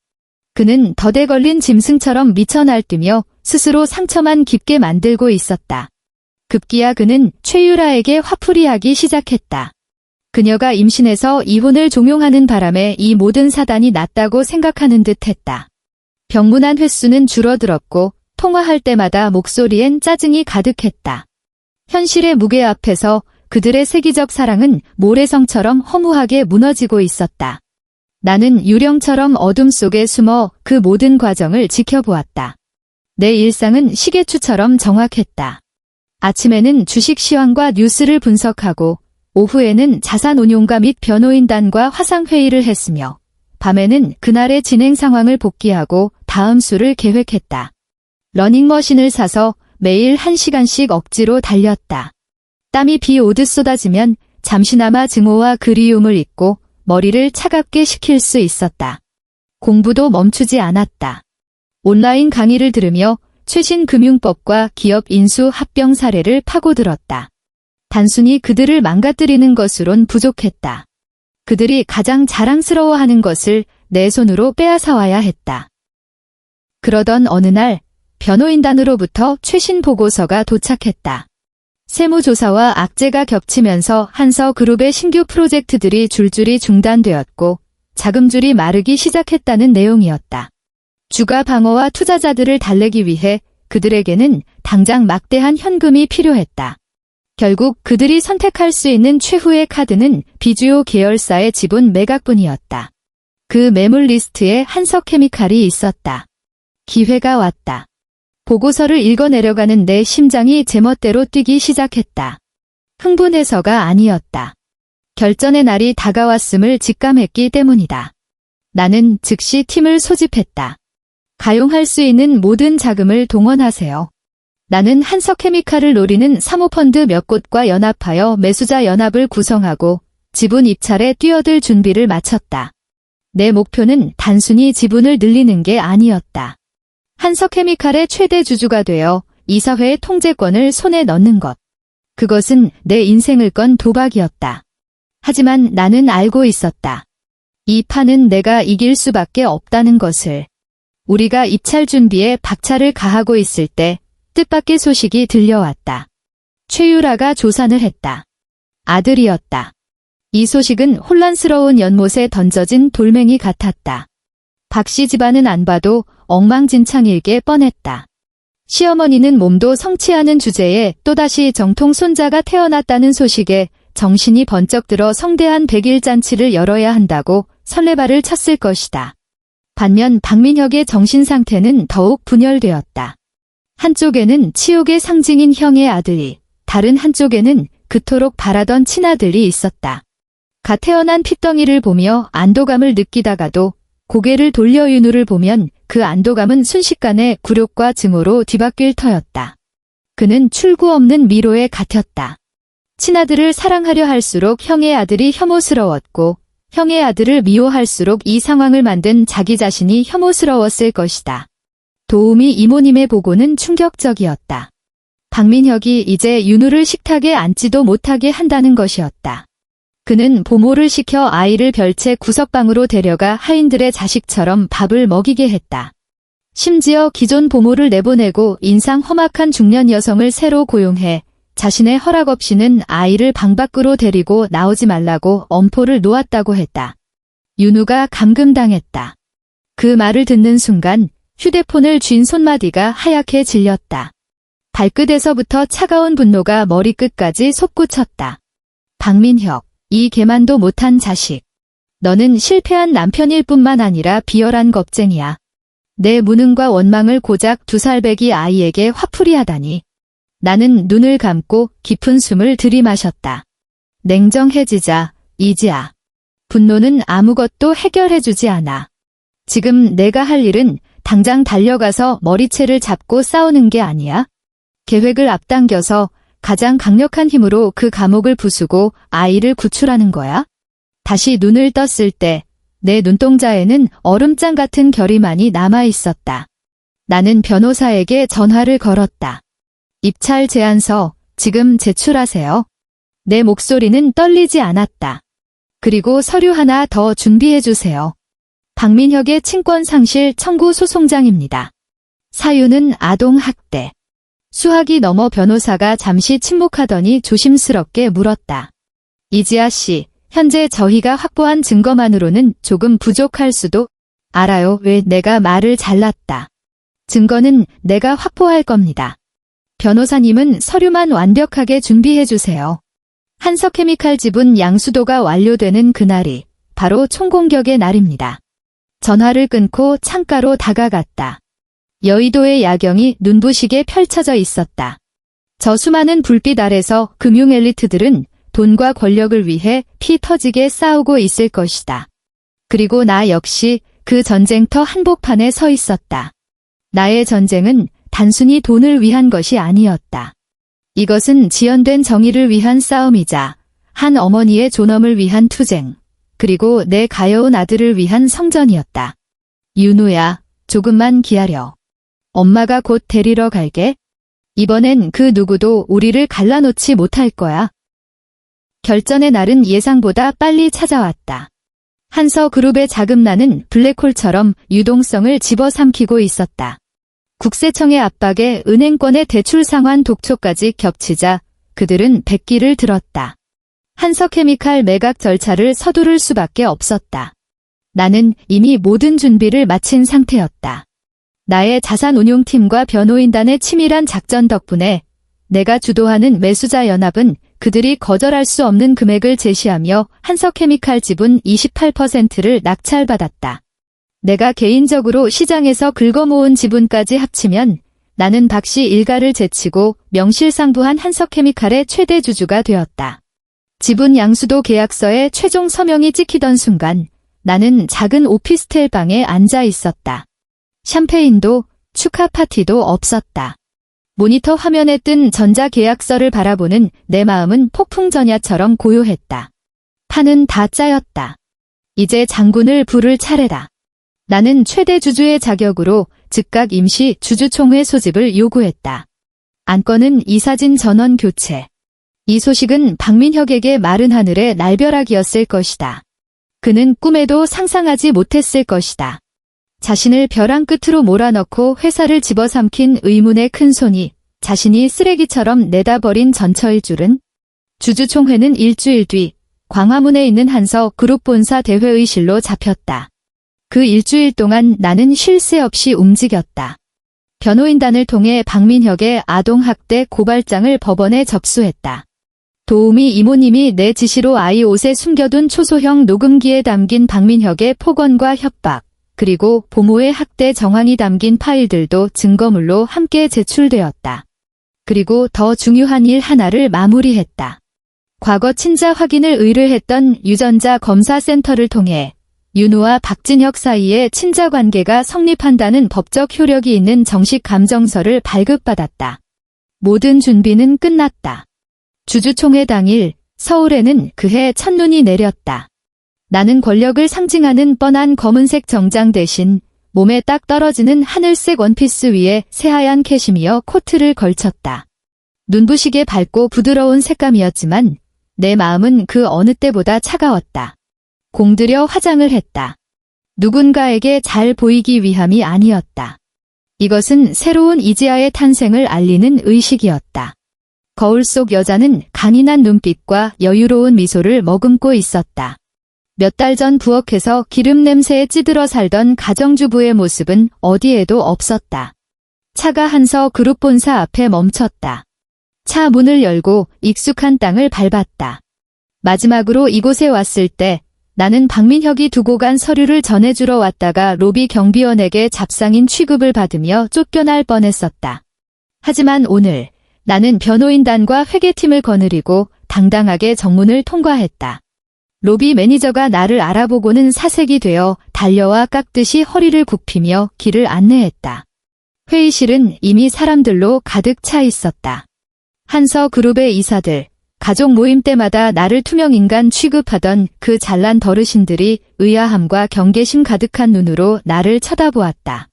그는 덫에 걸린 짐승처럼 미쳐 날뛰며 스스로 상처만 깊게 만들고 있었다. 급기야 그는 최유라에게 화풀이하기 시작했다. 그녀가 임신해서 이혼을 종용하는 바람에 이 모든 사단이 났다고 생각하는 듯 했다. 병문안 횟수는 줄어들었고 통화할 때마다 목소리엔 짜증이 가득했다. 현실의 무게 앞에서 그들의 세기적 사랑은 모래성처럼 허무하게 무너지고 있었다. 나는 유령처럼 어둠 속에 숨어 그 모든 과정을 지켜보았다. 내 일상은 시계추처럼 정확했다. 아침에는 주식 시황과 뉴스를 분석하고 오후에는 자산운용가 및 변호인단과 화상회의를 했으며 밤에는 그날의 진행 상황을 복기하고 다음 수를 계획했다. 러닝머신을 사서 매일 1시간씩 억지로 달렸다. 땀이 비 오듯 쏟아지면 잠시나마 증오와 그리움을 잊고 머리를 차갑게 식힐 수 있었다. 공부도 멈추지 않았다. 온라인 강의를 들으며 최신 금융법과 기업 인수 합병 사례를 파고들었다. 단순히 그들을 망가뜨리는 것으론 부족했다. 그들이 가장 자랑스러워하는 것을 내 손으로 빼앗아와야 했다. 그러던 어느 날 변호인단으로부터 최신 보고서가 도착했다. 세무조사와 악재가 겹치면서 한서그룹의 신규 프로젝트들이 줄줄이 중단되었고 자금줄이 마르기 시작했다는 내용이었다. 주가 방어와 투자자들을 달래기 위해 그들에게는 당장 막대한 현금이 필요했다. 결국 그들이 선택할 수 있는 최후의 카드는 비주요 계열사의 지분 매각뿐이었다. 그 매물 리스트에 한석케미칼이 있었다. 기회가 왔다. 보고서를 읽어내려가는 내 심장이 제멋대로 뛰기 시작했다. 흥분해서가 아니었다. 결전의 날이 다가왔음을 직감했기 때문이다. 나는 즉시 팀을 소집했다. 가용할 수 있는 모든 자금을 동원하세요. 나는 한석케미칼을 노리는 사모펀드 몇 곳과 연합하여 매수자 연합을 구성하고 지분 입찰에 뛰어들 준비를 마쳤다. 내 목표는 단순히 지분을 늘리는 게 아니었다. 한석케미칼의 최대 주주가 되어 이사회의 통제권을 손에 넣는 것. 그것은 내 인생을 건 도박이었다. 하지만 나는 알고 있었다. 이 판은 내가 이길 수밖에 없다는 것을. 우리가 입찰 준비에 박차를 가하고 있을 때 뜻밖의 소식이 들려왔다. 최유라가 조산을 했다. 아들이었다. 이 소식은 혼란스러운 연못에 던져진 돌멩이 같았다. 박씨 집안은 안 봐도 엉망진창일게 뻔했다. 시어머니는 몸도 성취하는 주제에 또다시 정통 손자가 태어났다는 소식에 정신이 번쩍 들어 성대한 100일 잔치를 열어야 한다고 설레발을 쳤을 것이다. 반면 박민혁의 정신 상태는 더욱 분열되었다. 한쪽에는 치욕의 상징인 형의 아들이, 다른 한쪽에는 그토록 바라던 친아들이 있었다. 갓 태어난 핏덩이를 보며 안도감을 느끼다가도 고개를 돌려 윤우를 보면 그 안도감은 순식간에 굴욕과 증오로 뒤바뀔 터였다. 그는 출구 없는 미로에 갇혔다. 친아들을 사랑하려 할수록 형의 아들이 혐오스러웠고 형의 아들을 미워할수록 이 상황을 만든 자기 자신이 혐오스러웠을 것이다. 도우미 이모님의 보고는 충격적이었다. 박민혁이 이제 윤우를 식탁에 앉지도 못하게 한다는 것이었다. 그는 보모를 시켜 아이를 별채 구석방으로 데려가 하인들의 자식처럼 밥을 먹이게 했다. 심지어 기존 보모를 내보내고 인상 험악한 중년 여성을 새로 고용해 자신의 허락 없이는 아이를 방 밖으로 데리고 나오지 말라고 엄포를 놓았다고 했다. 윤우가 감금당했다. 그 말을 듣는 순간 휴대폰을 쥔 손마디가 하얗게 질렸다. 발끝에서부터 차가운 분노가 머리끝까지 솟구쳤다. 박민혁, 이 개만도 못한 자식. 너는 실패한 남편일 뿐만 아니라 비열한 겁쟁이야. 내 무능과 원망을 고작 2살배기 아이에게 화풀이하다니. 나는 눈을 감고 깊은 숨을 들이마셨다. 냉정해지자, 이지아. 분노는 아무것도 해결해주지 않아. 지금 내가 할 일은 당장 달려가서 머리채를 잡고 싸우는 게 아니야. 계획을 앞당겨서 가장 강력한 힘으로 그 감옥을 부수고 아이를 구출하는 거야. 다시 눈을 떴을 때 내 눈동자에는 얼음장 같은 결의만이 남아 있었다. 나는 변호사에게 전화를 걸었다. 입찰 제안서 지금 제출하세요. 내 목소리는 떨리지 않았다. 그리고 서류 하나 더 준비해 주세요. 박민혁의 친권 상실 청구 소송장입니다. 사유는 아동학대. 수학이 넘어 변호사가 잠시 침묵하더니 조심스럽게 물었다. 이지아 씨, 현재 저희가 확보한 증거만으로는 조금 부족할 수도. 알아요. 왜 내가 말을 잘랐다. 증거는 내가 확보할 겁니다. 변호사님은 서류만 완벽하게 준비해 주세요. 한석케미칼 지분 양수도가 완료되는 그날이 바로 총공격의 날입니다. 전화를 끊고 창가로 다가갔다. 여의도의 야경이 눈부시게 펼쳐져 있었다. 저 수많은 불빛 아래서 금융 엘리트들은 돈과 권력을 위해 피 터지게 싸우고 있을 것이다. 그리고 나 역시 그 전쟁터 한복판에 서 있었다. 나의 전쟁은 단순히 돈을 위한 것이 아니었다. 이것은 지연된 정의를 위한 싸움이자 한 어머니의 존엄을 위한 투쟁, 그리고 내 가여운 아들을 위한 성전이었다. 윤우야, 조금만 기다려. 엄마가 곧 데리러 갈게. 이번엔 그 누구도 우리를 갈라놓지 못할 거야. 결전의 날은 예상보다 빨리 찾아왔다. 한서그룹의 자금난은 블랙홀처럼 유동성을 집어삼키고 있었다. 국세청의 압박에 은행권의 대출 상환 독촉까지 겹치자 그들은 백기를 들었다. 한석케미칼 매각 절차를 서두를 수밖에 없었다. 나는 이미 모든 준비를 마친 상태였다. 나의 자산운용팀과 변호인단의 치밀한 작전 덕분에 내가 주도하는 매수자 연합은 그들이 거절할 수 없는 금액을 제시하며 한석케미칼 지분 28%를 낙찰받았다. 내가 개인적으로 시장에서 긁어모은 지분까지 합치면 나는 박씨 일가를 제치고 명실상부한 한석케미칼의 최대 주주가 되었다. 지분 양수도 계약서에 최종 서명이 찍히던 순간 나는 작은 오피스텔 방에 앉아 있었다. 샴페인도 축하 파티도 없었다. 모니터 화면에 뜬 전자계약서를 바라보는 내 마음은 폭풍전야처럼 고요했다. 판은 다 짜였다. 이제 장군을 부를 차례다. 나는 최대 주주의 자격으로 즉각 임시 주주총회 소집을 요구했다. 안건은 이사진 전원 교체. 이 소식은 박민혁에게 마른 하늘의 날벼락이었을 것이다. 그는 꿈에도 상상하지 못했을 것이다. 자신을 벼랑 끝으로 몰아넣고 회사를 집어삼킨 의문의 큰손이 자신이 쓰레기처럼 내다버린 전처일 줄은. 주주총회는 일주일 뒤 광화문에 있는 한서그룹 본사 대회의실로 잡혔다. 그 일주일 동안 나는 쉴 새 없이 움직였다. 변호인단을 통해 박민혁의 아동학대 고발장을 법원에 접수했다. 도우미 이모님이 내 지시로 아이 옷에 숨겨둔 초소형 녹음기에 담긴 박민혁의 폭언과 협박, 그리고 보모의 학대 정황이 담긴 파일들도 증거물로 함께 제출되었다. 그리고 더 중요한 일 하나를 마무리했다. 과거 친자 확인을 의뢰했던 유전자 검사센터를 통해 윤우와 박진혁 사이에 친자 관계가 성립한다는 법적 효력이 있는 정식 감정서를 발급받았다. 모든 준비는 끝났다. 주주총회 당일 서울에는 그해 첫눈이 내렸다. 나는 권력을 상징하는 뻔한 검은색 정장 대신 몸에 딱 떨어지는 하늘색 원피스 위에 새하얀 캐시미어 코트를 걸쳤다. 눈부시게 밝고 부드러운 색감이었지만 내 마음은 그 어느 때보다 차가웠다. 공들여 화장을 했다. 누군가에게 잘 보이기 위함이 아니었다. 이것은 새로운 이지아의 탄생을 알리는 의식이었다. 거울 속 여자는 강인한 눈빛과 여유로운 미소를 머금고 있었다. 몇 달 전 부엌에서 기름 냄새에 찌들어 살던 가정주부의 모습은 어디에도 없었다. 차가 한서 그룹 본사 앞에 멈췄다. 차 문을 열고 익숙한 땅을 밟았다. 마지막으로 이곳에 왔을 때 나는 박민혁이 두고 간 서류를 전해주러 왔다가 로비 경비원에게 잡상인 취급을 받으며 쫓겨날 뻔했었다. 하지만 오늘 나는 변호인단과 회계팀을 거느리고 당당하게 정문을 통과했다. 로비 매니저가 나를 알아보고는 사색이 되어 달려와 깍듯이 허리를 굽히며 길을 안내했다. 회의실은 이미 사람들로 가득 차 있었다. 한서 그룹의 이사들, 가족 모임 때마다 나를 투명인간 취급하던 그 잘난 더르신들이 의아함과 경계심 가득한 눈으로 나를 쳐다보았다.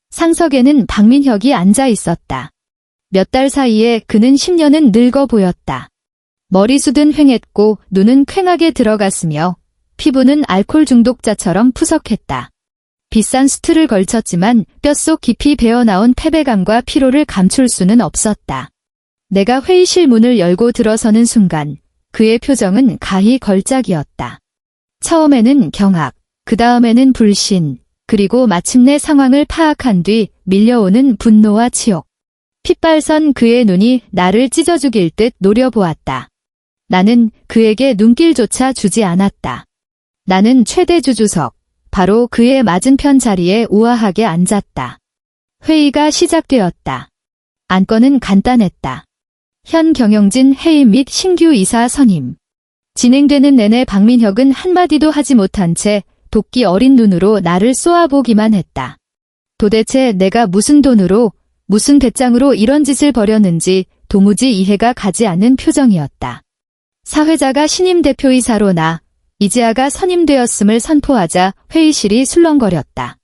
상석에는 박민혁이 앉아 있었다. 몇 달 사이에 그는 10년은 늙어 보였다. 머리숱은 휑했고 눈은 퀭하게 들어갔으며 피부는 알코올 중독자처럼 푸석했다. 비싼 수트를 걸쳤지만 뼛속 깊이 배어나온 패배감과 피로를 감출 수는 없었다. 내가 회의실 문을 열고 들어서는 순간 그의 표정은 가히 걸작이었다. 처음에는 경악, 그 다음에는 불신, 그리고 마침내 상황을 파악한 뒤 밀려오는 분노와 치욕. 핏발선 그의 눈이 나를 찢어 죽일 듯 노려보았다. 나는 그에게 눈길조차 주지 않았다. 나는 최대 주주석, 바로 그의 맞은편 자리에 우아하게 앉았다. 회의가 시작되었다. 안건은 간단했다. 현 경영진 해임 및 신규 이사 선임. 진행되는 내내 박민혁은 한마디도 하지 못한 채 도끼 어린 눈으로 나를 쏘아보기만 했다. 도대체 내가 무슨 돈으로, 무슨 배짱으로 이런 짓을 벌였는지 도무지 이해가 가지 않는 표정이었다. 사회자가 신임 대표이사로 나, 이지아가 선임되었음을 선포하자 회의실이 술렁거렸다.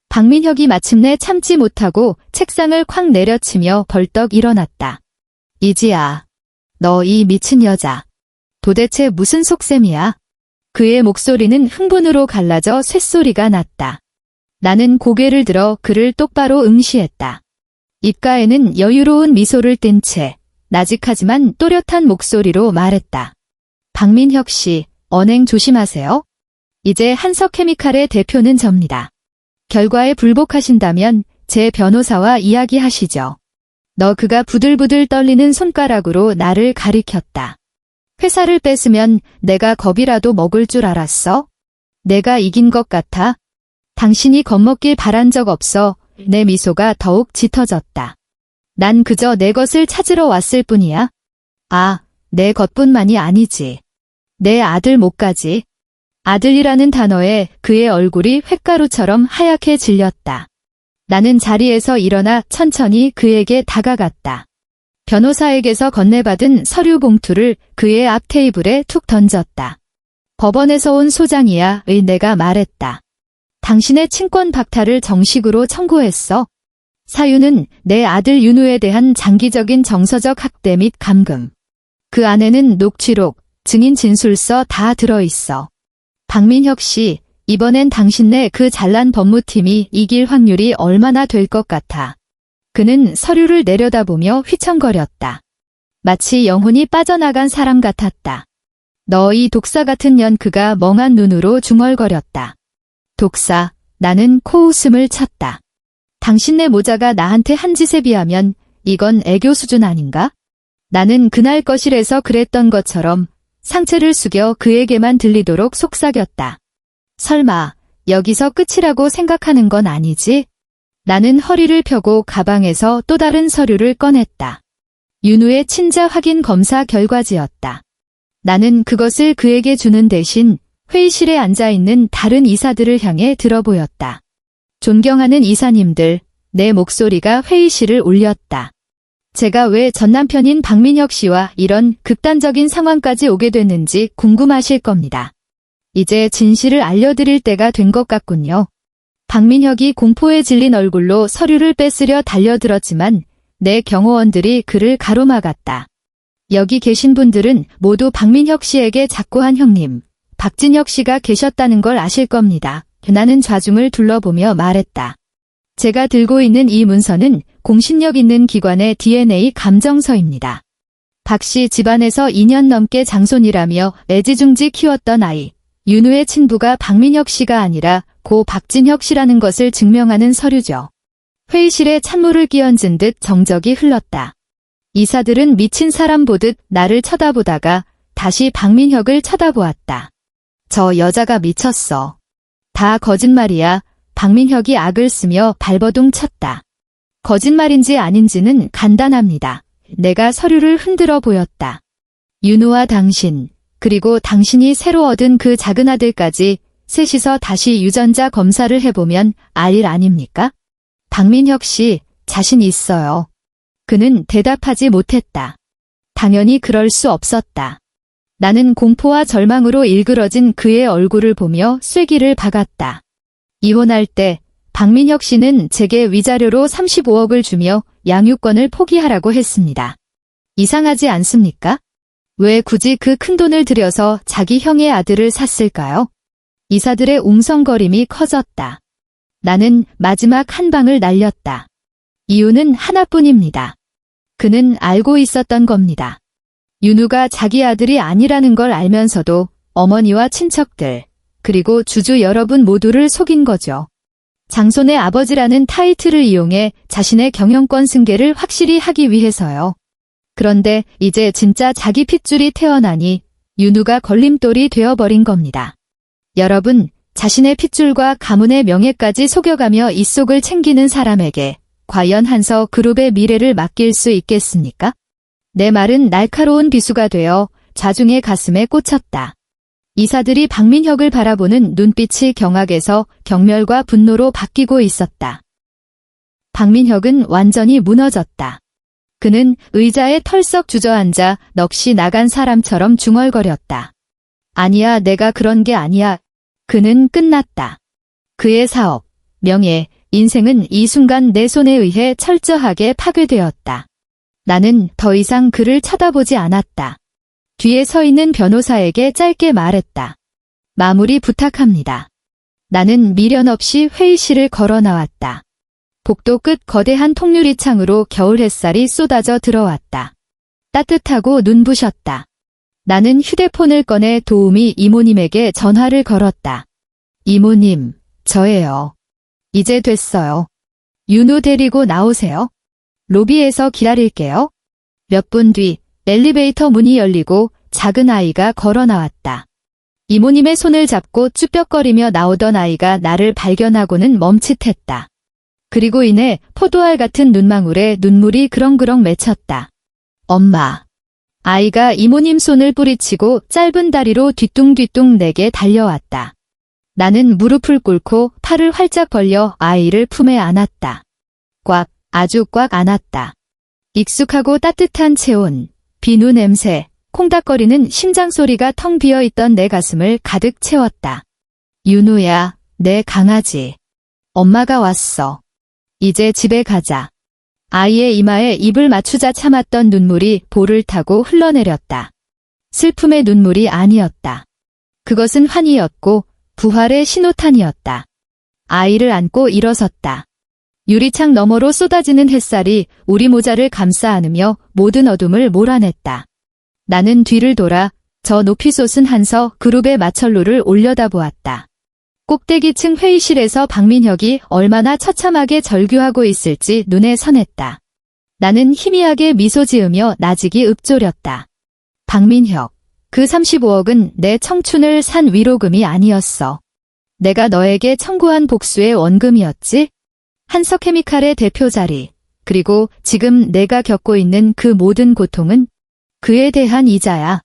박민혁이 마침내 참지 못하고 책상을 콱 내려치며 벌떡 일어났다. 이지아, 너 이 미친 여자. 도대체 무슨 속셈이야? 그의 목소리는 흥분으로 갈라져 쇳소리가 났다. 나는 고개를 들어 그를 똑바로 응시했다. 입가에는 여유로운 미소를 띤 채 나직하지만 또렷한 목소리로 말했다. 박민혁 씨, 언행 조심하세요. 이제 한석케미칼의 대표는 접니다. 결과에 불복하신다면 제 변호사와 이야기하시죠. 너 그가 부들부들 떨리는 손가락으로 나를 가리켰다. 회사를 뺏으면 내가 겁이라도 먹을 줄 알았어? 내가 이긴 것 같아? 당신이 겁먹길 바란 적 없어. 내 미소가 더욱 짙어졌다. 난 그저 내 것을 찾으러 왔을 뿐이야. 아, 내 것뿐만이 아니지. 내 아들 목까지. 아들이라는 단어에 그의 얼굴이 횟가루처럼 하얗게 질렸다. 나는 자리에서 일어나 천천히 그에게 다가갔다. 변호사에게서 건네받은 서류 봉투를 그의 앞 테이블에 툭 던졌다. 법원에서 온 소장이야의 내가 말했다. 당신의 친권 박탈을 정식으로 청구했어. 사유는 내 아들 윤우에 대한 장기적인 정서적 학대 및 감금. 그 안에는 녹취록, 증인 진술서 다 들어있어. 박민혁 씨, 이번엔 당신네 그 잘난 법무팀이 이길 확률이 얼마나 될 것 같아. 그는 서류를 내려다보며 휘청거렸다. 마치 영혼이 빠져나간 사람 같았다. 너 이 독사 같은 년. 그가 멍한 눈으로 중얼거렸다. 독사, 나는 코웃음을 쳤다. 당신네 모자가 나한테 한 짓에 비하면 이건 애교 수준 아닌가? 나는 그날 거실에서 그랬던 것처럼 상체를 숙여 그에게만 들리도록 속삭였다. 설마 여기서 끝이라고 생각하는 건 아니지? 나는 허리를 펴고 가방에서 또 다른 서류를 꺼냈다. 윤우의 친자 확인 검사 결과지였다. 나는 그것을 그에게 주는 대신 회의실에 앉아있는 다른 이사들을 향해 들어보였다. 존경하는 이사님들, 내 목소리가 회의실을 울렸다. 제가 왜 전남편인 박민혁 씨와 이런 극단적인 상황까지 오게 됐는지 궁금하실 겁니다. 이제 진실을 알려드릴 때가 된 것 같군요. 박민혁이 공포에 질린 얼굴로 서류를 뺏으려 달려들었지만 내 경호원들이 그를 가로막았다. 여기 계신 분들은 모두 박민혁 씨에게 작고한 형님, 박진혁 씨가 계셨다는 걸 아실 겁니다. 나는 좌중을 둘러보며 말했다. 제가 들고 있는 이 문서는 공신력 있는 기관의 DNA 감정서입니다. 박 씨 집안에서 2년 넘게 장손이라며 애지중지 키웠던 아이, 윤우의 친부가 박민혁 씨가 아니라 고 박진혁 씨라는 것을 증명하는 서류죠. 회의실에 찬물을 끼얹은 듯 정적이 흘렀다. 이사들은 미친 사람 보듯 나를 쳐다보다가 다시 박민혁을 쳐다보았다. 저 여자가 미쳤어. 다 거짓말이야. 박민혁이 악을 쓰며 발버둥 쳤다. 거짓말인지 아닌지는 간단합니다. 내가 서류를 흔들어 보였다. 윤우와 당신, 그리고 당신이 새로 얻은 그 작은 아들까지 셋이서 다시 유전자 검사를 해보면 알 일 아닙니까? 박민혁 씨, 자신 있어요. 그는 대답하지 못했다. 당연히 그럴 수 없었다. 나는 공포와 절망으로 일그러진 그의 얼굴을 보며 쐐기를 박았다. 이혼할 때 박민혁 씨는 제게 위자료로 35억을 주며 양육권을 포기하라고 했습니다. 이상하지 않습니까? 왜 굳이 그 큰 돈을 들여서 자기 형의 아들을 샀을까요? 이사들의 웅성거림이 커졌다. 나는 마지막 한 방을 날렸다. 이유는 하나뿐입니다. 그는 알고 있었던 겁니다. 윤우가 자기 아들이 아니라는 걸 알면서도 어머니와 친척들, 그리고 주주 여러분 모두를 속인 거죠. 장손의 아버지라는 타이틀을 이용해 자신의 경영권 승계를 확실히 하기 위해서요. 그런데 이제 진짜 자기 핏줄이 태어나니 윤우가 걸림돌이 되어버린 겁니다. 여러분, 자신의 핏줄과 가문의 명예까지 속여가며 이속을 챙기는 사람에게 과연 한서 그룹의 미래를 맡길 수 있겠습니까? 내 말은 날카로운 비수가 되어 좌중의 가슴에 꽂혔다. 이사들이 박민혁을 바라보는 눈빛이 경악에서 경멸과 분노로 바뀌고 있었다. 박민혁은 완전히 무너졌다. 그는 의자에 털썩 주저앉아 넋이 나간 사람처럼 중얼거렸다. 아니야, 내가 그런 게 아니야. 그는 끝났다. 그의 사업, 명예, 인생은 이 순간 내 손에 의해 철저하게 파괴되었다. 나는 더 이상 그를 쳐다보지 않았다. 뒤에 서 있는 변호사에게 짧게 말했다. 마무리 부탁합니다. 나는 미련 없이 회의실을 걸어 나왔다. 복도 끝 거대한 통유리창으로 겨울 햇살이 쏟아져 들어왔다. 따뜻하고 눈부셨다. 나는 휴대폰을 꺼내 도우미 이모님에게 전화를 걸었다. 이모님, 저예요. 이제 됐어요. 윤우 데리고 나오세요. 로비에서 기다릴게요. 몇 분 뒤 엘리베이터 문이 열리고 작은 아이가 걸어 나왔다. 이모님의 손을 잡고 쭈뼛거리며 나오던 아이가 나를 발견하고는 멈칫했다. 그리고 이내 포도알 같은 눈망울에 눈물이 그렁그렁 맺혔다. 엄마. 아이가 이모님 손을 뿌리치고 짧은 다리로 뒤뚱뒤뚱 내게 달려왔다. 나는 무릎을 꿇고 팔을 활짝 벌려 아이를 품에 안았다. 꽉, 아주 꽉 안았다. 익숙하고 따뜻한 체온, 비누 냄새, 콩닥거리는 심장 소리가 텅 비어 있던 내 가슴을 가득 채웠다. 윤우야, 내 강아지. 엄마가 왔어. 이제 집에 가자. 아이의 이마에 입을 맞추자 참았던 눈물이 볼을 타고 흘러내렸다. 슬픔의 눈물이 아니었다. 그것은 환희였고 부활의 신호탄이었다. 아이를 안고 일어섰다. 유리창 너머로 쏟아지는 햇살이 우리 모자를 감싸 안으며 모든 어둠을 몰아냈다. 나는 뒤를 돌아 저 높이 솟은 한서 그룹의 마철로를 올려다보았다. 꼭대기층 회의실에서 박민혁이 얼마나 처참하게 절규하고 있을지 눈에 선했다. 나는 희미하게 미소 지으며 나직이 읊조렸다. 박민혁, 그 35억은 내 청춘을 산 위로금이 아니었어. 내가 너에게 청구한 복수의 원금이었지? 한서케미칼의 대표 자리, 그리고 지금 내가 겪고 있는 그 모든 고통은 그에 대한 이자야.